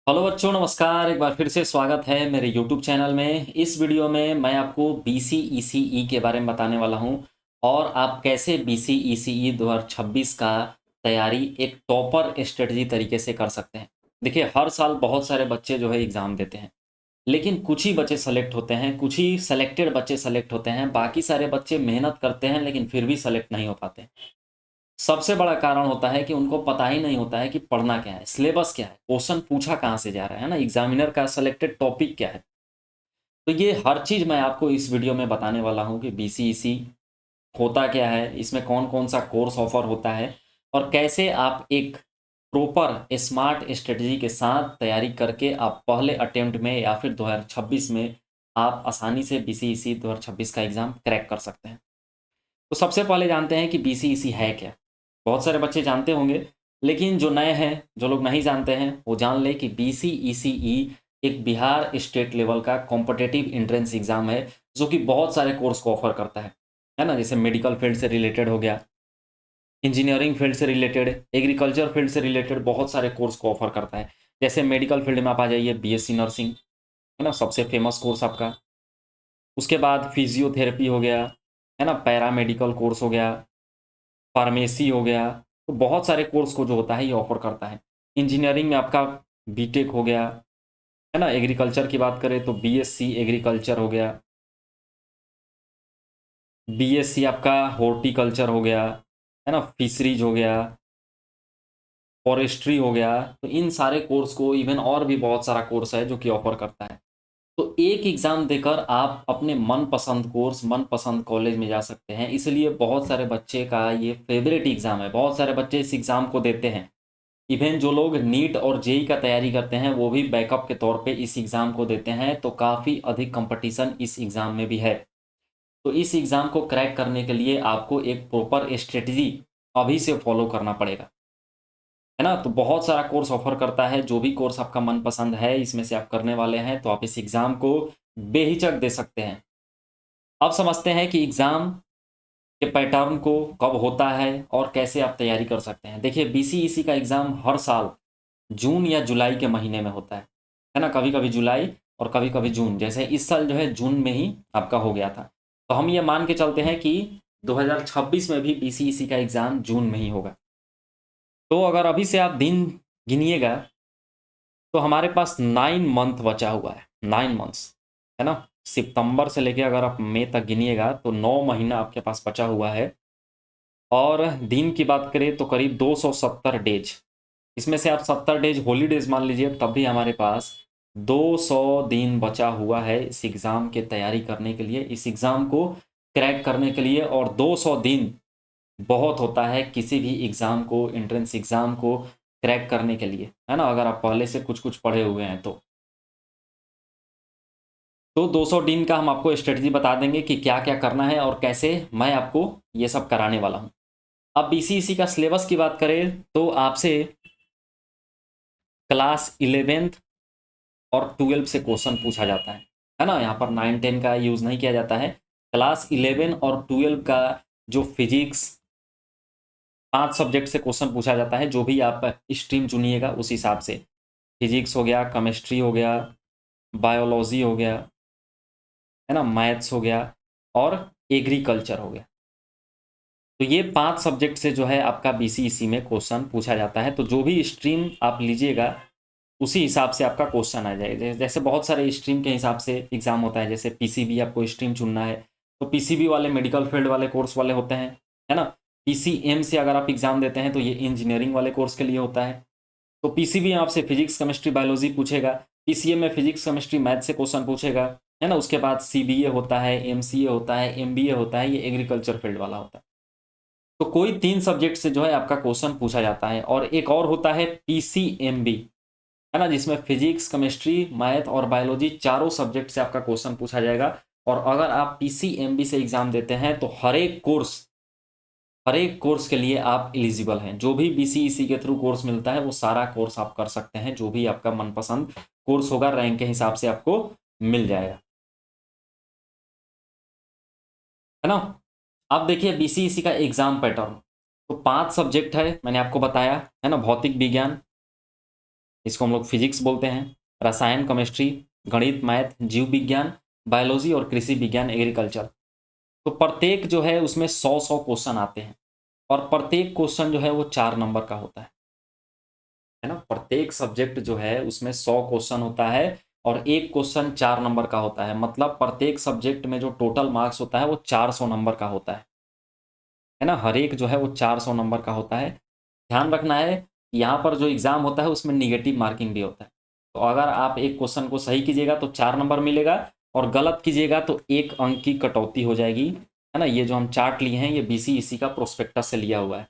Hello बच्चों, नमस्कार। एक बार फिर से स्वागत है मेरे यूट्यूब चैनल में। इस वीडियो में मैं आपको BCECE के बारे में बताने वाला हूं और आप कैसे BCECE 2026 का तैयारी एक टॉपर स्ट्रेटजी तरीके से कर सकते हैं। देखिए, हर साल बहुत सारे बच्चे जो है एग्ज़ाम देते हैं, लेकिन कुछ ही बच्चे सेलेक्ट होते हैं, कुछ ही सेलेक्टेड बच्चे सेलेक्ट होते हैं। बाकी सारे बच्चे मेहनत करते हैं लेकिन फिर भी सेलेक्ट नहीं हो पाते। सबसे बड़ा कारण होता है कि उनको पता ही नहीं होता है कि पढ़ना क्या है, सिलेबस क्या है, क्वेश्चन पूछा कहाँ से जा रहा है ना, एग्जामिनर का सेलेक्टेड टॉपिक क्या है। तो ये हर चीज़ मैं आपको इस वीडियो में बताने वाला हूँ कि BCEC होता क्या है, इसमें कौन कौन सा कोर्स ऑफर होता है और कैसे आप एक प्रॉपर स्मार्ट स्ट्रेटजी के साथ तैयारी करके आप पहले अटेम्प्ट में या फिर 2026 में आप आसानी से BCEC 2026 का एग्ज़ाम क्रैक कर सकते हैं। तो सबसे पहले जानते हैं कि BCEC है क्या। बहुत सारे बच्चे जानते होंगे, लेकिन जो नए हैं, जो लोग नहीं जानते हैं, वो जान ले कि BCECE एक बिहार स्टेट लेवल का कॉम्पिटिटिव एंट्रेंस एग्ज़ाम है, जो कि बहुत सारे कोर्स को ऑफ़र करता है ना? जैसे मेडिकल फील्ड से रिलेटेड हो गया, इंजीनियरिंग फील्ड से रिलेटेड, एग्रीकल्चर फील्ड से रिलेटेड बहुत सारे कोर्स को ऑफ़र करता है। जैसे मेडिकल फील्ड में आप आ जाइए, BSc नर्सिंग, है ना? सबसे फेमस कोर्स आपका। उसके बाद फिजियोथेरेपी हो गया, है ना? पैरामेडिकल कोर्स हो गया, फार्मेसी हो गया। तो बहुत सारे कोर्स को जो होता है ये ऑफर करता है। इंजीनियरिंग में आपका बीटेक हो गया, है ना? एग्रीकल्चर की बात करें तो BSc एग्रीकल्चर हो गया, BSc आपका हॉर्टिकल्चर हो गया, है ना? फिशरीज हो गया, फॉरेस्ट्री हो गया। तो इन सारे कोर्स को, इवन और भी बहुत सारा कोर्स है जो कि ऑफर करता है। तो एक एग्ज़ाम देकर आप अपने मनपसंद कोर्स, मनपसंद कॉलेज में जा सकते हैं। इसलिए बहुत सारे बच्चे का ये फेवरेट एग्ज़ाम है। बहुत सारे बच्चे इस एग्ज़ाम को देते हैं। इवन जो लोग नीट और जेई का तैयारी करते हैं, वो भी बैकअप के तौर पे इस एग्ज़ाम को देते हैं। तो काफ़ी अधिक कंपटीशन इस एग्ज़ाम में भी है। तो इस एग्ज़ाम को क्रैक करने के लिए आपको एक प्रॉपर स्ट्रेटजी अभी से फॉलो करना पड़ेगा, है ना? तो बहुत सारा कोर्स ऑफ़र करता है। जो भी कोर्स आपका मनपसंद है, इसमें से आप करने वाले हैं, तो आप इस एग्ज़ाम को बेहिचक दे सकते हैं। अब समझते हैं कि एग्ज़ाम के पैटर्न को, कब होता है और कैसे आप तैयारी कर सकते हैं। देखिए, BCEC का एग्ज़ाम हर साल जून या जुलाई के महीने में होता है ना? कभी-कभी जुलाई और कभी-कभी जून। जैसे इस साल जो है जून में ही आपका हो गया था। तो हम ये मान के चलते हैं कि 2026 में भी BCEC का एग्ज़ाम जून में ही होगा। तो अगर अभी से आप दिन गिनिएगा, तो हमारे पास 9 मंथ बचा हुआ है, 9 मंथ्स, है ना? सितंबर से लेके अगर आप मई तक गिनिएगा तो 9 महीना आपके पास बचा हुआ है। और दिन की बात करें तो करीब 270 डेज़। इसमें से आप 70 डेज़ हॉलीडेज़ मान लीजिए, तब भी हमारे पास 200 दिन बचा हुआ है इस एग्ज़ाम की तैयारी करने के लिए, इस एग्ज़ाम को क्रैक करने के लिए। और 200 दिन बहुत होता है किसी भी एग्ज़ाम को, एंट्रेंस एग्ज़ाम को क्रैक करने के लिए, है ना? अगर आप पहले से कुछ-कुछ पढ़े हुए हैं तो। तो 200 दिन का हम आपको स्ट्रेटजी बता देंगे कि क्या-क्या करना है और कैसे मैं आपको ये सब कराने वाला हूँ। अब BCEC का सिलेबस की बात करें तो आपसे क्लास 11th और 12 से क्वेश्चन पूछा जाता है ना? यहाँ पर 9-10 का यूज़ नहीं किया जाता है। क्लास 11 और 12 का जो फिजिक्स, 5 सब्जेक्ट से क्वेश्चन पूछा जाता है। जो भी आप स्ट्रीम चुनिएगा उस हिसाब से। फिजिक्स हो गया, केमिस्ट्री हो गया, बायोलॉजी हो गया, है ना? मैथ्स हो गया और एग्रीकल्चर हो गया। तो ये 5 सब्जेक्ट से जो है आपका BCEC में क्वेश्चन पूछा जाता है। तो जो भी स्ट्रीम आप लीजिएगा, उसी हिसाब से आपका क्वेश्चन आ जाएगा। जैसे बहुत सारे स्ट्रीम के हिसाब से एग्ज़ाम होता है। जैसे PCB आपको स्ट्रीम चुनना है, तो PCB वाले मेडिकल फील्ड वाले कोर्स वाले होते हैं, है ना? PCM से अगर आप एग्ज़ाम देते हैं तो ये इंजीनियरिंग वाले कोर्स के लिए होता है। तो PCB में आपसे फिजिक्स, केमिस्ट्री, बायोलॉजी पूछेगा। PCM में फिजिक्स, केमिस्ट्री, मैथ से क्वेश्चन पूछेगा, है ना? उसके बाद CBA होता है, MCA होता है, MBA होता है, ये एग्रीकल्चर फील्ड वाला होता है। तो कोई 3 सब्जेक्ट से जो है आपका क्वेश्चन पूछा जाता है। और एक और होता है PCMB, है ना? जिसमें फिजिक्स, केमिस्ट्री, मैथ और बायोलॉजी चारों सब्जेक्ट से आपका क्वेश्चन पूछा जाएगा। और अगर आप PCMB से एग्ज़ाम देते हैं तो हर एक कोर्स के लिए आप एलिजिबल हैं। जो भी BCEC के थ्रू कोर्स मिलता है वो सारा कोर्स आप कर सकते हैं। जो भी आपका मनपसंद कोर्स होगा, रैंक के हिसाब से आपको मिल जाएगा, है ना? अब देखिए BCEC का एग्ज़ाम पैटर्न। तो 5 सब्जेक्ट है, मैंने आपको बताया, है ना? भौतिक विज्ञान, इसको हम लोग फिजिक्स बोलते हैं, रसायन केमिस्ट्री, गणित मैथ, जीव विज्ञान, बायोलॉजी और कृषि विज्ञान एग्रीकल्चर। तो प्रत्येक जो है उसमें 100-100 क्वेश्चन आते हैं और प्रत्येक क्वेश्चन जो है वो 4 नंबर का होता है ना। प्रत्येक सब्जेक्ट जो है उसमें 100 क्वेश्चन होता है और एक क्वेश्चन 4 नंबर का होता है। मतलब प्रत्येक सब्जेक्ट में जो टोटल मार्क्स होता है वो 400 नंबर का होता है ना। हर एक जो है वो 400 नंबर का होता है। ध्यान रखना है, यहाँ पर जो एग्ज़ाम होता है उसमें नेगेटिव मार्किंग भी होता है। तो अगर आप एक क्वेश्चन को सही कीजिएगा तो 4 नंबर मिलेगा और गलत कीजिएगा तो 1 अंक की कटौती हो जाएगी, है ना। ये जो हम चार्ट लिए हैं ये बीसीईसी का प्रोस्पेक्टस से लिया हुआ है।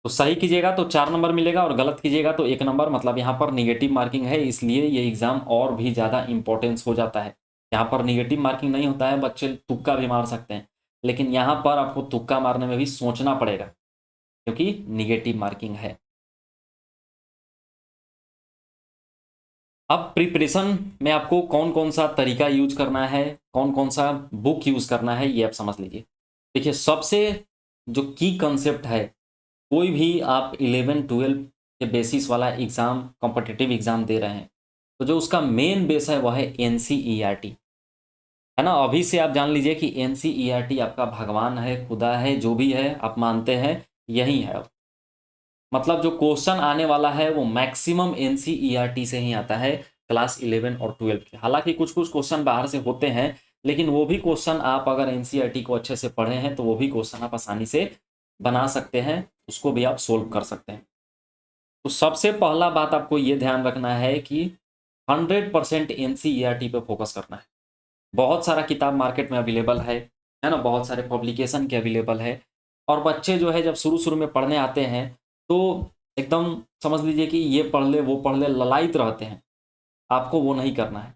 तो सही कीजिएगा तो 4 नंबर मिलेगा और गलत कीजिएगा तो 1 नंबर। मतलब यहाँ पर निगेटिव मार्किंग है, इसलिए ये एग्ज़ाम और भी ज़्यादा इंपॉर्टेंस हो जाता है। यहाँ पर निगेटिव मार्किंग नहीं होता है, बच्चे तुक्का भी मार सकते हैं, लेकिन यहाँ पर आपको तुक्का मारने में भी सोचना पड़ेगा क्योंकि निगेटिव मार्किंग है। अब प्रिपरेशन में आपको कौन कौन सा तरीका यूज करना है, कौन कौन सा बुक यूज करना है, ये आप समझ लीजिए। देखिए, सबसे जो की कंसेप्ट है, कोई भी आप 11-12 के बेसिस वाला एग्ज़ाम, कॉम्पिटिटिव एग्ज़ाम दे रहे हैं, तो जो उसका मेन बेस है वह है एनसीईआरटी, है ना। अभी से आप जान लीजिए कि एनसीईआरटी आपका भगवान है, खुदा है, जो भी है आप मानते हैं, यही है। मतलब जो क्वेश्चन आने वाला है वो मैक्सिमम एनसीईआरटी से ही आता है, क्लास 11 और 12 के। हालांकि कुछ कुछ क्वेश्चन बाहर से होते हैं, लेकिन वो भी क्वेश्चन आप अगर एनसीईआरटी को अच्छे से पढ़े हैं तो वो भी क्वेश्चन आप आसानी से बना सकते हैं, उसको भी आप सोल्व कर सकते हैं। तो सबसे पहला बात आपको ये ध्यान रखना है कि 100% एनसीईआरटी पे फोकस करना है। बहुत सारा किताब मार्केट में अवेलेबल है ना, बहुत सारे पब्लिकेशन के अवेलेबल है। और बच्चे जो है जब शुरू शुरू में पढ़ने आते हैं तो एकदम समझ लीजिए कि ये पढ़ ले वो पढ़ ले, ललायत रहते हैं। आपको वो नहीं करना है,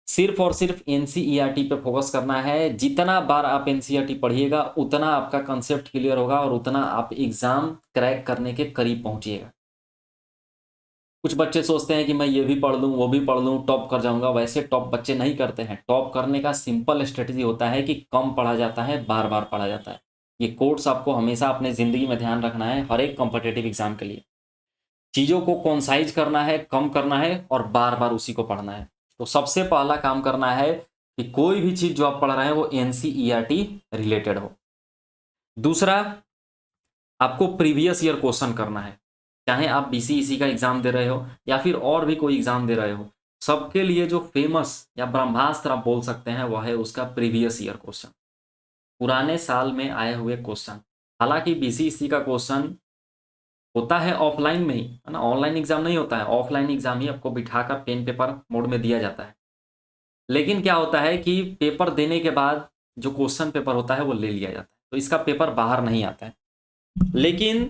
सिर्फ और सिर्फ एनसीईआरटी पे फोकस करना है। जितना बार आप एनसीईआरटी पढ़िएगा उतना आपका कंसेप्ट क्लियर होगा और उतना आप एग्ज़ाम क्रैक करने के करीब पहुंचिएगा। कुछ बच्चे सोचते हैं कि मैं ये भी पढ़ लूँ वो भी पढ़ लूँ टॉप कर जाऊंगा। वैसे टॉप बच्चे नहीं करते हैं। टॉप करने का सिंपल स्ट्रेटजी होता है कि कम पढ़ा जाता है, बार बार पढ़ा जाता है। ये कोर्स आपको हमेशा अपने ज़िंदगी में ध्यान रखना है, हर एक कॉम्पिटिटिव एग्जाम के लिए। चीज़ों को कॉन्साइज करना है, कम करना है और बार बार उसी को पढ़ना है। तो सबसे पहला काम करना है कि कोई भी चीज़ जो आप पढ़ रहे हैं वो एनसीईआरटी रिलेटेड हो। दूसरा, आपको प्रीवियस ईयर क्वेश्चन करना है। चाहे आप बीसीईसी का एग्जाम दे रहे हो या फिर और भी कोई एग्जाम दे रहे हो, सबके लिए जो फेमस या ब्रह्मास्त्र आप बोल सकते हैं वह है उसका प्रीवियस ईयर क्वेश्चन, पुराने साल में आए हुए क्वेश्चन। हालांकि बीसीईसी का क्वेश्चन होता है ऑफलाइन में ही, है ना, ऑनलाइन एग्जाम नहीं होता है। ऑफलाइन एग्जाम ही आपको बिठाकर पेन पेपर मोड में दिया जाता है। लेकिन क्या होता है कि पेपर देने के बाद जो क्वेश्चन पेपर होता है वो ले लिया जाता है, तो इसका पेपर बाहर नहीं आता है। लेकिन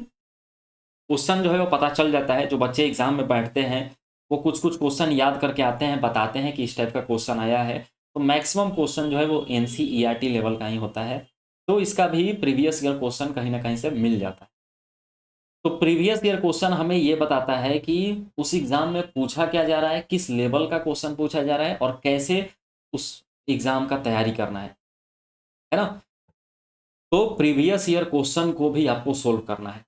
क्वेश्चन जो है वो पता चल जाता है। जो बच्चे एग्जाम में बैठते हैं वो कुछ कुछ क्वेश्चन याद करके आते हैं, बताते हैं कि इस टाइप का क्वेश्चन आया है। तो मैक्सिमम क्वेश्चन जो है वो एनसीईआरटी लेवल का ही होता है, तो इसका भी प्रीवियस ईयर क्वेश्चन कहीं ना कहीं से मिल जाता है। तो प्रीवियस ईयर क्वेश्चन हमें ये बताता है कि उस एग्जाम में पूछा क्या जा रहा है, किस लेवल का क्वेश्चन पूछा जा रहा है और कैसे उस एग्जाम का तैयारी करना है ना। तो प्रीवियस ईयर क्वेश्चन को भी आपको सोल्व करना है।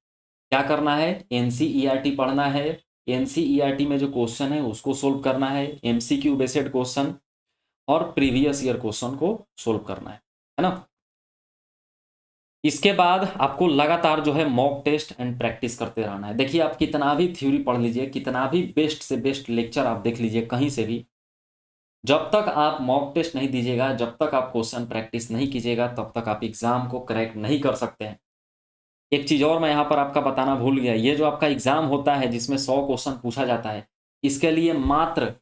क्या करना है, एनसीईआरटी पढ़ना है, एनसीईआरटी में जो क्वेश्चन है उसको सोल्व करना है, एमसीक्यू बेस्ड क्वेश्चन और प्रीवियस ईयर क्वेश्चन को सोल्व करना है ना। इसके बाद आपको लगातार जो है मॉक टेस्ट एंड प्रैक्टिस करते रहना है। देखिए, आप कितना भी थ्योरी पढ़ लीजिए, कितना भी बेस्ट से बेस्ट लेक्चर आप देख लीजिए कहीं से भी, जब तक आप मॉक टेस्ट नहीं दीजिएगा, जब तक आप क्वेश्चन प्रैक्टिस नहीं कीजिएगा, तब तक आप एग्जाम को क्रैक नहीं कर सकते हैं। एक चीज़ और मैं यहाँ पर आपका बताना भूल गया, ये जो आपका एग्जाम होता है जिसमें 100 क्वेश्चन पूछा जाता है, इसके लिए मात्र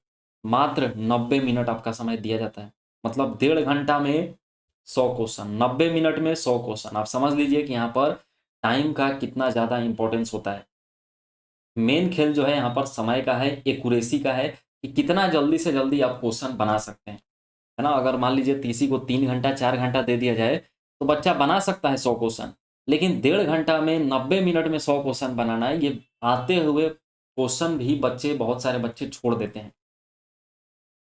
मात्र 90 मिनट आपका समय दिया जाता है। मतलब 1.5 घंटा में 100 क्वेश्चन, 90 मिनट में 100 क्वेश्चन। आप समझ लीजिए कि यहाँ पर टाइम का कितना ज़्यादा इंपॉर्टेंस होता है। मेन खेल जो है यहाँ पर समय का है, एक्यूरेसी का है कि कितना जल्दी से जल्दी आप क्वेश्चन बना सकते हैं, है ना। अगर मान लीजिए किसी को 3 घंटा 4 घंटा दे दिया जाए तो बच्चा बना सकता है 100 क्वेश्चन, लेकिन 1.5 घंटा में 90 मिनट में 100 क्वेश्चन बनाना है, ये आते हुए क्वेश्चन भी बच्चे, बहुत सारे बच्चे छोड़ देते हैं।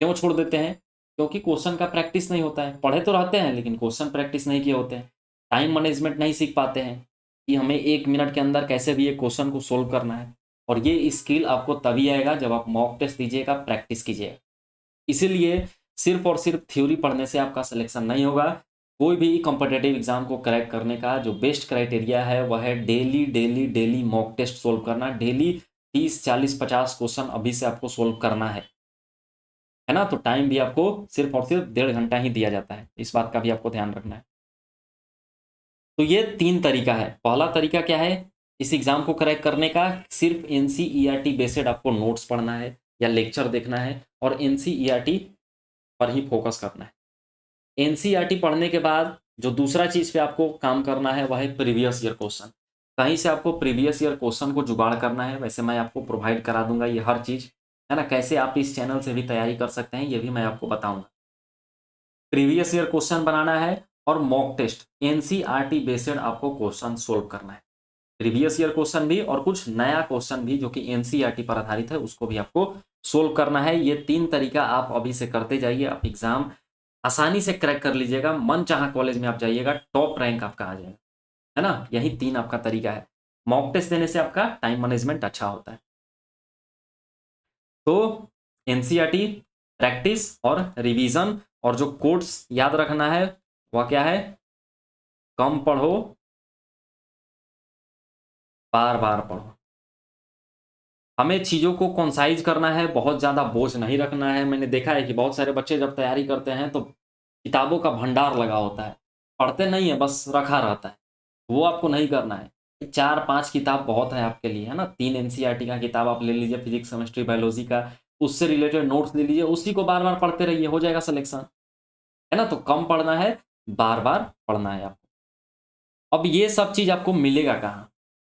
क्यों छोड़ देते हैं? क्योंकि क्वेश्चन का प्रैक्टिस नहीं होता है। पढ़े तो रहते हैं लेकिन क्वेश्चन प्रैक्टिस नहीं किए होते हैं। टाइम मैनेजमेंट नहीं सीख पाते हैं कि हमें 1 मिनट के अंदर कैसे भी एक क्वेश्चन को सोल्व करना है। और ये स्किल आपको तभी आएगा जब आप मॉक टेस्ट दीजिएगा, प्रैक्टिस कीजिएगा। इसीलिए सिर्फ और सिर्फ थ्योरी पढ़ने से आपका सिलेक्शन नहीं होगा। कोई भी कॉम्पिटिटिव एग्जाम को क्रैक करने का जो बेस्ट क्राइटेरिया है वह है daily daily daily mock test solve करना। डेली 30 40 50 क्वेश्चन अभी से आपको सोल्व करना है ना। तो टाइम भी आपको सिर्फ और सिर्फ 1.5 घंटा ही दिया जाता है, इस बात का भी आपको ध्यान रखना है। तो ये 3 तरीका है। पहला तरीका क्या है इस एग्जाम को क्रैक करने का, सिर्फ एनसीईआरटी बेस्ड आपको नोट्स पढ़ना है या लेक्चर देखना है और एनसीईआरटी पर ही फोकस करना है। एनसीईआरटी पढ़ने के बाद जो दूसरा चीज़ पे आपको काम करना है वह है प्रीवियस ईयर क्वेश्चन। कहीं से आपको प्रीवियस ईयर क्वेश्चन को जुगाड़ करना है। वैसे मैं आपको प्रोवाइड करा दूंगा ये हर चीज़, है ना। कैसे आप इस चैनल से भी तैयारी कर सकते हैं ये भी मैं आपको बताऊंगा। प्रीवियस ईयर क्वेश्चन बनाना है और मॉक टेस्ट एनसीईआरटी बेस्ड आपको क्वेश्चन सोल्व करना है। प्रीवियस ईयर क्वेश्चन भी और कुछ नया क्वेश्चन भी जो कि एनसीईआरटी पर आधारित है उसको भी आपको सोल्व करना है। ये 3 तरीका आप अभी से करते जाइए, आप एग्जाम आसानी से क्रैक कर लीजिएगा। मन चाहा कॉलेज में आप जाइएगा, टॉप रैंक आपका आ जाएगा, है ना। यही 3 आपका तरीका है। मॉक टेस्ट देने से आपका टाइम मैनेजमेंट अच्छा होता है। तो एनसीईआरटी, प्रैक्टिस और रिवीजन, और जो कोड्स याद रखना है वह क्या है, कम पढ़ो बार बार पढ़ो। हमें चीज़ों को कंसाइज करना है, बहुत ज़्यादा बोझ नहीं रखना है। मैंने देखा है कि बहुत सारे बच्चे जब तैयारी करते हैं तो किताबों का भंडार लगा होता है, पढ़ते नहीं है, बस रखा रहता है। वो आपको नहीं करना है। 4-5 किताब बहुत है आपके लिए, है ना। 3 एनसीईआरटी का किताब आप ले लीजिए, फिजिक्स केमिस्ट्री बायोलॉजी का, उससे रिलेटेड नोट्स ले लीजिए, उसी को बार बार पढ़ते रहिए, हो जाएगा सिलेक्शन, है ना। तो कम पढ़ना है, बार बार पढ़ना है आपको। अब ये सब चीज़ आपको मिलेगा कहाँ,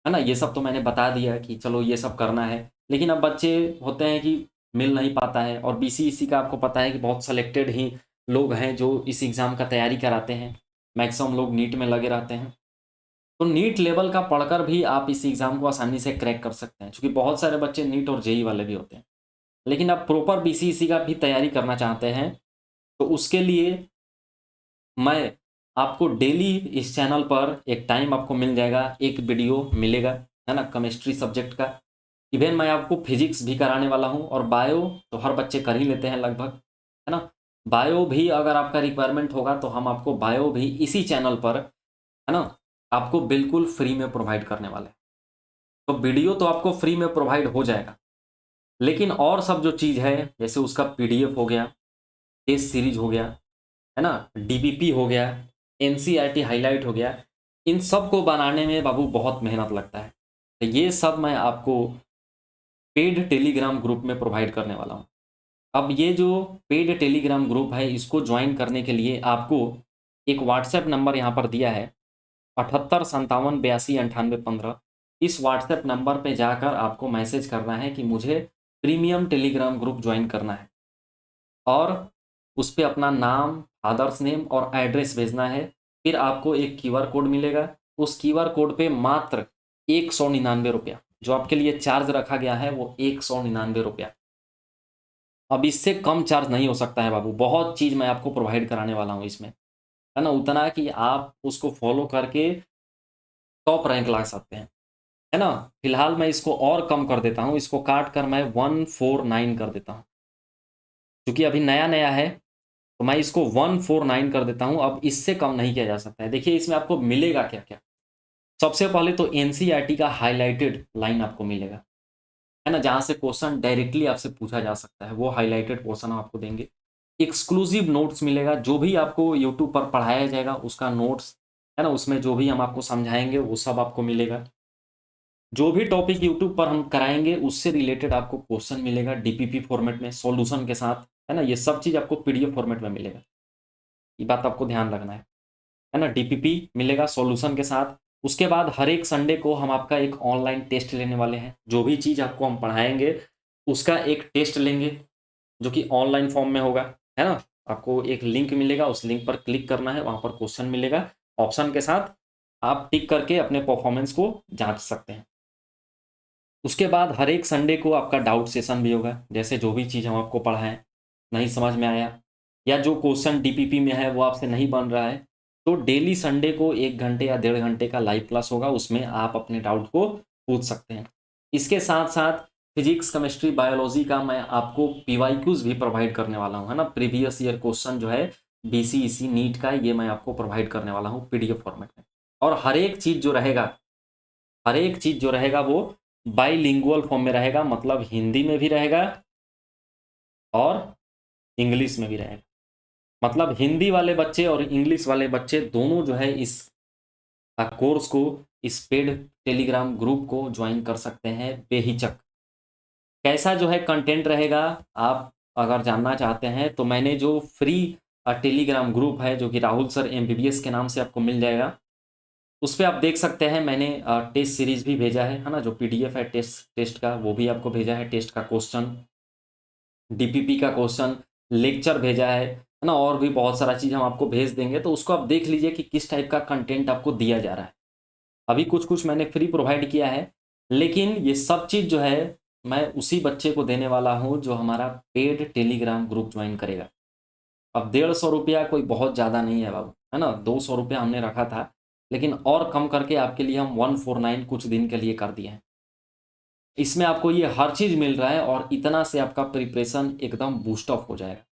है ना। ये सब तो मैंने बता दिया कि चलो ये सब करना है, लेकिन अब बच्चे होते हैं कि मिल नहीं पाता है। और बीसीईसी का आपको पता है कि बहुत सेलेक्टेड ही लोग हैं जो इस एग्ज़ाम का तैयारी कराते हैं। मैक्सिमम लोग नीट में लगे रहते हैं। तो नीट लेवल का पढ़कर भी आप इस एग्ज़ाम को आसानी से क्रैक कर सकते हैं, क्योंकि बहुत सारे बच्चे नीट और जेई वाले भी होते हैं। लेकिन आप प्रॉपर बीसीईसी का भी तैयारी करना चाहते हैं तो उसके लिए मैं आपको डेली इस चैनल पर एक टाइम आपको मिल जाएगा, एक वीडियो मिलेगा, है ना, केमिस्ट्री सब्जेक्ट का। इवन मैं आपको फिजिक्स भी कराने वाला हूँ, और बायो तो हर बच्चे कर ही लेते हैं लगभग, है ना। बायो भी अगर आपका रिक्वायरमेंट होगा तो हम आपको बायो भी इसी चैनल पर, है ना, आपको बिल्कुल फ्री में प्रोवाइड करने वाले हैं। तो वीडियो तो आपको फ्री में प्रोवाइड हो जाएगा, लेकिन और सब जो चीज़ है जैसे उसका पीडीएफ हो गया, टेस्ट सीरीज हो गया, है ना, डीबीपी हो गया, एनसीईआरटी हाईलाइट हो गया, इन सब को बनाने में बाबू बहुत मेहनत लगता है। तो ये सब मैं आपको पेड टेलीग्राम ग्रुप में प्रोवाइड करने वाला हूँ। अब ये जो पेड टेलीग्राम ग्रुप है इसको ज्वाइन करने के लिए आपको एक व्हाट्सएप नंबर यहाँ पर दिया है, 7857829815। इस व्हाट्सएप नंबर पे जाकर आपको मैसेज करना है कि मुझे प्रीमियम टेलीग्राम ग्रुप ज्वाइन करना है, और उस पे अपना नाम, फादर्स नेम और एड्रेस भेजना है। फिर आपको एक क्यूआर कोड मिलेगा। उस क्यूआर कोड पे मात्र 199 रुपया, जो आपके लिए चार्ज रखा गया है वो 199 रुपया। अब इससे कम चार्ज नहीं हो सकता है बाबू। बहुत चीज़ मैं आपको प्रोवाइड कराने वाला हूँ इसमें, है ना, उतना कि आप उसको फॉलो करके टॉप रैंक ला सकते हैं, है ना। फिलहाल मैं इसको और कम कर देता हूँ, इसको काट कर मैं 149 कर देता हूँ, क्योंकि अभी नया नया है। तो मैं इसको 149 कर देता हूँ। अब इससे कम नहीं किया जा सकता है। देखिए इसमें आपको मिलेगा क्या क्या। सबसे पहले तो एनसीईआरटी का हाईलाइटेड लाइन आपको मिलेगा, है ना, जहाँ से क्वेश्चन डायरेक्टली आपसे पूछा जा सकता है, वो हाईलाइटेड क्वेश्चन हम आपको देंगे। एक्सक्लूसिव नोट्स मिलेगा, जो भी आपको यूट्यूब पर पढ़ाया जाएगा उसका नोट्स, है ना, उसमें जो भी हम आपको समझाएंगे वो सब आपको मिलेगा। जो भी टॉपिक यूट्यूब पर हम कराएंगे उससे रिलेटेड आपको क्वेश्चन मिलेगा डीपीपी फॉर्मेट में सॉल्यूशन के साथ, है ना। ये सब चीज़ आपको पीडीएफ फॉर्मेट में मिलेगा, ये बात आपको ध्यान रखना है ना। डीपीपी मिलेगा सॉल्यूशन के साथ। उसके बाद हर एक संडे को हम आपका एक ऑनलाइन टेस्ट लेने वाले हैं। जो भी चीज़ आपको हम पढ़ाएंगे उसका एक टेस्ट लेंगे, जो कि ऑनलाइन फॉर्म में होगा, है ना। आपको एक लिंक मिलेगा, उस लिंक पर क्लिक करना है, वहाँ पर क्वेश्चन मिलेगा, ऑप्शन के साथ आप टिक करके अपने परफॉर्मेंस को जांच सकते हैं। उसके बाद हर एक संडे को आपका डाउट सेशन भी होगा। जैसे जो भी चीज़ हम आपको पढ़ाएं नहीं समझ में आया, या जो क्वेश्चन डीपीपी में है वो आपसे नहीं बन रहा है, तो डेली संडे को 1 घंटे या 1.5 घंटे का लाइव क्लास होगा, उसमें आप अपने डाउट को पूछ सकते हैं। इसके साथ साथ फिजिक्स, केमिस्ट्री, बायोलॉजी का मैं आपको पीवाईक्यूज भी प्रोवाइड करने वाला हूँ, है ना। प्रीवियस ईयर क्वेश्चन जो है बीसीईसी नीट का, ये मैं आपको प्रोवाइड करने वाला हूँ पीडीएफ फॉर्मेट में। और हर एक चीज़ जो रहेगा, हर एक चीज़ जो रहेगा वो बाईलिंगुअल फॉर्म में रहेगा, मतलब हिंदी में भी रहेगा और इंग्लिश में भी रहेगा। मतलब हिंदी वाले बच्चे और इंग्लिश वाले बच्चे दोनों जो है इस कोर्स को, इस पेड टेलीग्राम ग्रुप को ज्वाइन कर सकते हैं बेहिचक। कैसा जो है कंटेंट रहेगा, आप अगर जानना चाहते हैं तो मैंने जो फ्री टेलीग्राम ग्रुप है जो कि राहुल सर एमबीबीएस के नाम से आपको मिल जाएगा, उस पे आप देख सकते हैं। मैंने टेस्ट सीरीज भी भेजा है ना, जो पीडीएफ है टेस्ट का वो भी आपको भेजा है, टेस्ट का क्वेश्चन, डीपीपी का क्वेश्चन, लेक्चर भेजा है ना, और भी बहुत सारा चीज़ हम आपको भेज देंगे। तो उसको आप देख लीजिए कि किस टाइप का कंटेंट आपको दिया जा रहा है। अभी कुछ कुछ मैंने फ्री प्रोवाइड किया है, लेकिन ये सब चीज़ जो है मैं उसी बच्चे को देने वाला हूँ जो हमारा पेड टेलीग्राम ग्रुप ज्वाइन करेगा। अब 150 रुपया कोई बहुत ज़्यादा नहीं है बाबू, है ना। 200 रुपया हमने रखा था, लेकिन और कम करके आपके लिए हम 149 कुछ दिन के लिए कर दिए हैं। इसमें आपको ये हर चीज़ मिल रहा है और इतना से आपका प्रिपरेशन एकदम बूस्ट अप हो जाएगा,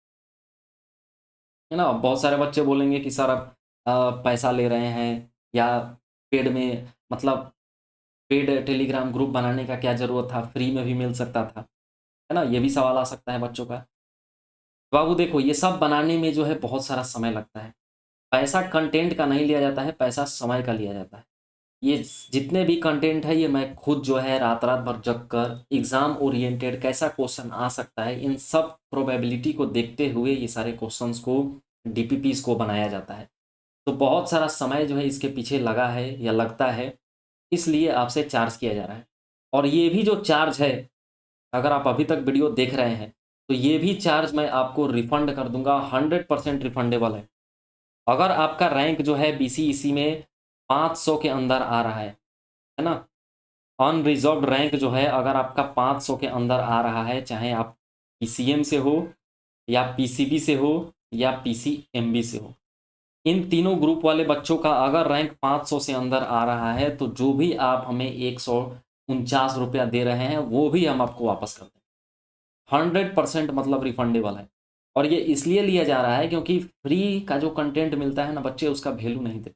है ना। बहुत सारे बच्चे बोलेंगे कि सर अब पैसा ले रहे हैं, या पेड में, मतलब पेड टेलीग्राम ग्रुप बनाने का क्या ज़रूरत था, फ्री में भी मिल सकता था, है ना। ये भी सवाल आ सकता है बच्चों का। बाबू देखो, ये सब बनाने में जो है बहुत सारा समय लगता है। पैसा कंटेंट का नहीं लिया जाता है, पैसा समय का लिया जाता है। ये जितने भी कंटेंट है ये मैं खुद जो है रात रात भर जग कर एग्ज़ाम ओरिएंटेड कैसा क्वेश्चन आ सकता है, इन सब प्रोबेबिलिटी को देखते हुए ये सारे क्वेश्चंस को, डीपीपीस को बनाया जाता है। तो बहुत सारा समय जो है इसके पीछे लगा है या लगता है, इसलिए आपसे चार्ज किया जा रहा है। और ये भी जो चार्ज है, अगर आप अभी तक वीडियो देख रहे हैं तो ये भी चार्ज मैं आपको रिफंड कर दूंगा, 100% रिफंडेबल है। अगर आपका रैंक जो है बीसीईसी में 500 के अंदर आ रहा है ना, अनरिजर्व्ड रैंक जो है अगर आपका 500 के अंदर आ रहा है, चाहे आप पीसीएम से हो या पीसीबी से हो या पीसीएमबी से हो, इन तीनों ग्रुप वाले बच्चों का अगर रैंक 500 से अंदर आ रहा है तो जो भी आप हमें 149 रुपया दे रहे हैं वो भी हम आपको वापस कर दें। 100% मतलब रिफंडेबल है। और ये इसलिए लिया जा रहा है क्योंकि फ्री का जो कंटेंट मिलता है ना, बच्चे उसका वैल्यू नहीं देते,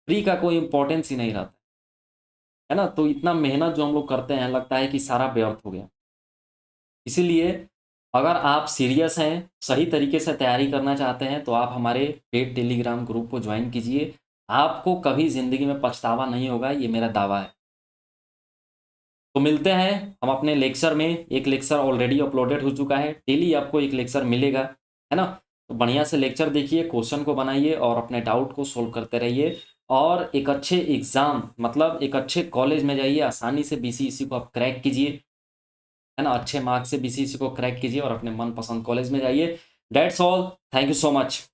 फ्री का कोई इंपॉर्टेंस ही नहीं रहता, है ना। तो इतना मेहनत जो हम लोग करते हैं लगता है कि सारा व्यर्थ हो गया। इसीलिए अगर आप सीरियस हैं, सही तरीके से तैयारी करना चाहते हैं, तो आप हमारे पेड टेलीग्राम ग्रुप को ज्वाइन कीजिए। आपको कभी ज़िंदगी में पछतावा नहीं होगा, ये मेरा दावा है। तो मिलते हैं हम अपने लेक्चर में। एक लेक्चर ऑलरेडी अपलोडेड हो चुका है, डेली आपको एक लेक्चर मिलेगा, है ना। तो बढ़िया से लेक्चर देखिए, क्वेश्चन को बनाइए और अपने डाउट को सोल्व करते रहिए। और एक अच्छे एग्ज़ाम, मतलब एक अच्छे कॉलेज में जाइए, आसानी से बीसीईसी को आप क्रैक कीजिए, है ना। अच्छे मार्क्स से बीसीईसी को क्रैक कीजिए और अपने मनपसंद कॉलेज में जाइए। That's all, thank you so much.